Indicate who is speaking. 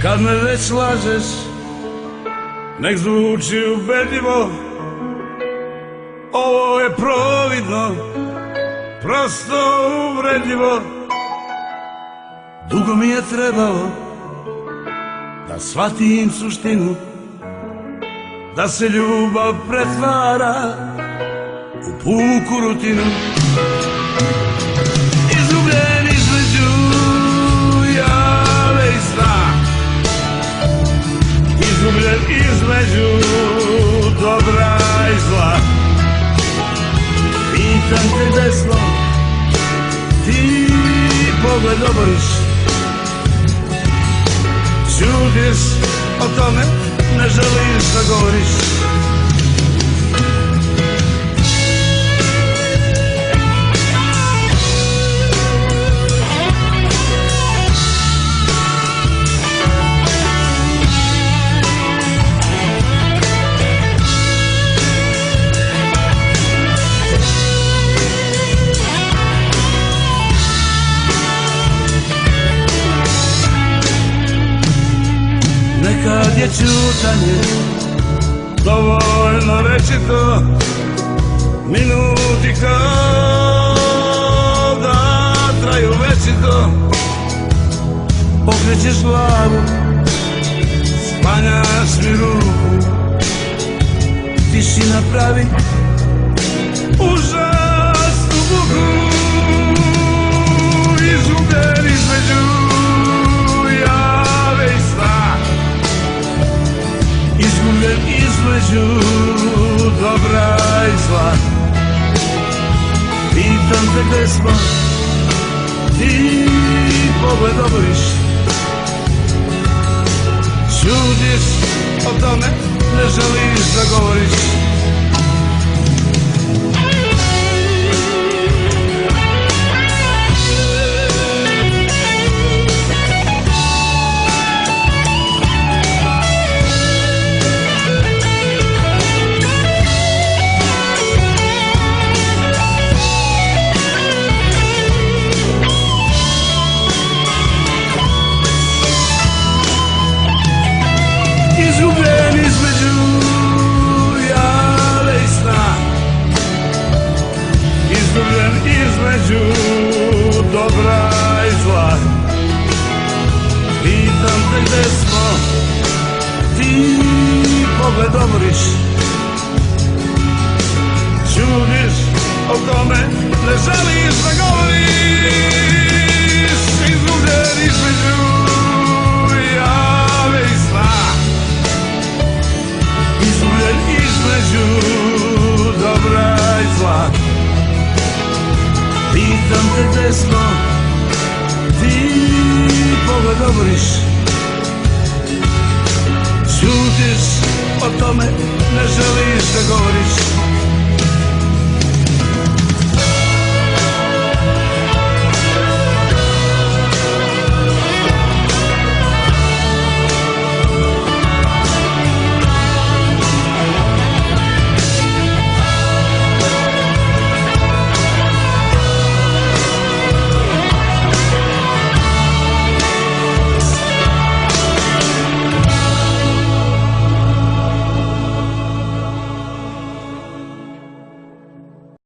Speaker 1: Kad me već lažeš, nek zvuči ubedljivo. Ovo je providno, prosto uvredljivo. Dugo mi je trebalo da shvatim suštinu, da se ljubav pretvara u puku rutinu. Izgubljen između jave i sna, izgubljen između dobra i zla. Pitam te gde smo, ti pogled oboriš, ćutiš o tome, ne želiš da govoriš. Nekad je ćutanje dovoljno rečito, minuti kao da traju večito. Pokrećeš glavu, sklanjaš mi ruku, tišina pravi užasnu buku. Izgubljen između jave i sna, izgubljen između dobra i zla. Pitam te gde smo, ti pogled oboriš, ćutiš o tome, ne želiš da govoriš. Izgubljen između jave i sna, izgubljen između dobra i zla. Pitam te gde smo, ti pogled oboriš, ćutiš o tome, ne želiš da govoriš. Izgubljen između jave i sna, izgubljen između dobra i zla. Pitam te gde smo, ti pogled oboriš, ćutiš o tome, ne želiš da govoriš.